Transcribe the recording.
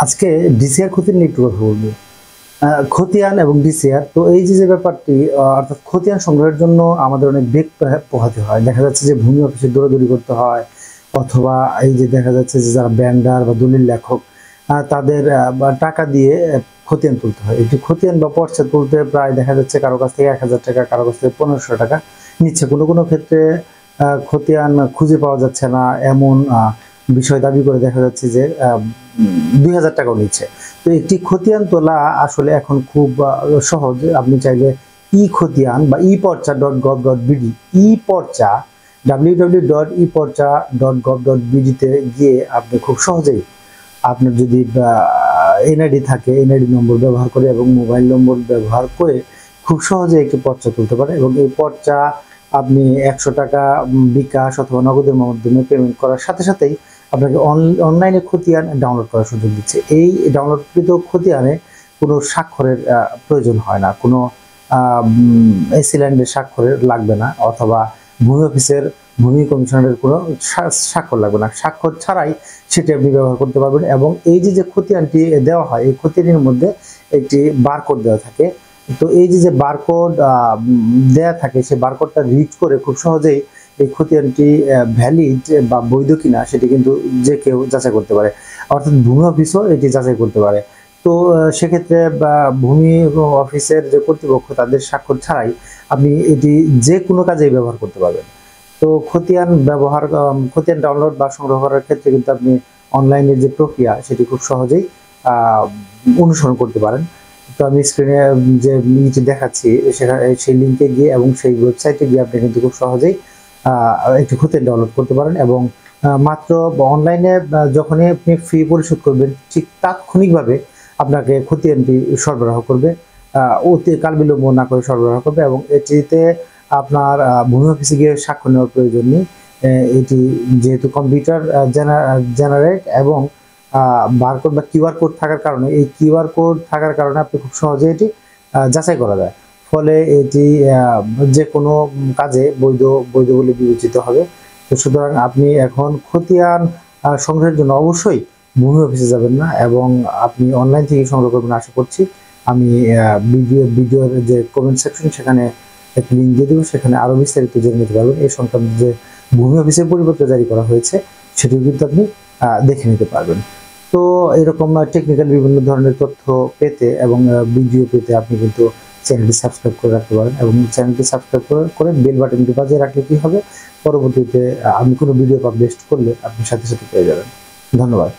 আজকে ডিসিআর খতিয়ান নিয়ে একটু কথা বলবো। খতিয়ান এবং ডিসিআর, তো এই যে ব্যাপারটি, অর্থাৎ খতিয়ান সংগ্রহের জন্য আমাদের অনেক বেগ পোহাতে হয়। দেখা যাচ্ছে যে ভূমি অফিসে দৌড়াদৌড়ি করতে হয়, অথবা এই যে দেখা যাচ্ছে যে যারা ব্যান্ডার বা দলিল লেখক তাদের টাকা দিয়ে খতিয়ান তুলতে হয়। একটি খতিয়ান বা পর্চা তুলতে প্রায় দেখা যাচ্ছে কারো কাছ থেকে 1000 টাকা, কারো কাছ থেকে 1500 টাকা নিচ্ছে। কোনো কোনো ক্ষেত্রে খতিয়ান খুঁজে পাওয়া যাচ্ছে না এমন বিষয় দাবি করে দেখা যাচ্ছে যে 2000 টাকাও নিচ্ছে। তো একটি খতিয়ান তোলা আসলে এখন খুব সহজ। আপনি চাইলে ই খতিয়ান বা ই পর্চা .gov.bd, ই পর্চা www.iporcha.gov.bd তে গিয়ে আপনি খুব সহজেই আপনার যদি এনআইডি থাকে, এনআইডি নম্বর ব্যবহার করে এবং মোবাইল নম্বর ব্যবহার করে খুব সহজে একটি পর্চা তুলতে পারে। এবং এই পর্চা আপনি 100 টাকা বিকাশ অথবা নগদের মাধ্যমে পেমেন্ট করার সাথে সাথেই আপনাকে অনলাইনে খতিয়ান ডাউনলোড করার সুযোগ দিচ্ছে। এই ডাউনলোডকৃত খতিয়ানে কোনো স্বাক্ষরের প্রয়োজন হয় না, কোনো এসিল্যান্ডের স্বাক্ষরের লাগবে না, অথবা ভূমি অফিসের ভূমি কমিশনারের কোনো স্বাক্ষর লাগবে না। স্বাক্ষর ছাড়াই সেটি আপনি ব্যবহার করতে পারবেন। এবং এই যে খতিয়ানটি দেওয়া হয়, এই খতিয়ানের মধ্যে একটি বারকোড দেওয়া থাকে। তো এই যে বারকোড দেয়া থাকে, সেই বারকোডটা রিড করে খুব সহজেই এই খতিয়ানটি ভ্যালিড বা বৈধ কিনা সেটি কিন্তু যে কেউ যাচাই করতে পারে, অর্থাৎ ভূমি অফিসও এটি যাচাই করতে পারে। তো সেক্ষেত্রে ভূমি অফিসের যে কর্তৃপক্ষ তাদের স্বাক্ষর ছাড়াই আপনি এটি যে কোনো কাজেই ব্যবহার করতে পারবেন। তো খতিয়ান ডাউনলোড বা সংগ্রহ করার ক্ষেত্রে কিন্তু আপনি অনলাইনের যে প্রক্রিয়া সেটি খুব সহজেই অনুসরণ করতে পারেন। তো আমি স্ক্রিনে যে লিঙ্কটি দেখাচ্ছি সেখানে সেই লিঙ্কে গিয়ে এবং সেই ওয়েবসাইটে গিয়ে আপনি কিন্তু খুব সহজেই একটি খতিয়ান ডাউনলোড করতে পারেন। এবং মাত্র অনলাইনে যখনই আপনি ফি পরিশোধ করবেন, ঠিক তাৎক্ষণিকভাবে আপনাকে খতিয়ানটি সরবরাহ করবে, অতি কাল বিলম্ব না করে সরবরাহ করবে। এবং এটিতে আপনার ভূমি অফিসে গিয়ে স্বাক্ষর নেওয়ার প্রয়োজন নেই। এটি যেহেতু কম্পিউটার জেনারেট এবং বারকোড বা কিউআর কোড থাকার কারণে, এই কিউআর কোড থাকার কারণে আপনি খুব সহজে এটি যাচাই করা যায়। ফলে এটি যে কোনো কাজে বৈধ বলে বিবেচিত হবে। তো সুতরাং আপনি এখন খতিয়ান সংগ্রহের জন্য অবশ্যই ভূমি অফিসে যাবেন না, এবং আপনি অনলাইন থেকে সংগ্রহ করবেন আশা করছি। আমি ভিডিওর যে কমেন্ট সেকশন সেখানে একটা লিঙ্ক দিয়ে দেবো, সেখানে আরো বিস্তারিত জেনে নিতে পারবেন। এই সংক্রান্ত যে ভূমি অফিসের পরিপত্র জারি করা হয়েছে সেটিও কিন্তু আপনি দেখে নিতে পারবেন। তো এরকম টেকনিক্যাল বিভিন্ন ধরনের তথ্য পেতে এবং ভিডিও পেতে আপনি কিন্তু চ্যানেলটি সাবস্ক্রাইব করে রাখতে পারেন। এবং চ্যানেলটি সাবস্ক্রাইব করে বেল বাটনটি বাজিয়ে রাখলে কি হবে, পরবর্তীতে আমি কোনো ভিডিও পাবলিশ করলে আপনি সাথে সাথে পেয়ে যাবেন। ধন্যবাদ।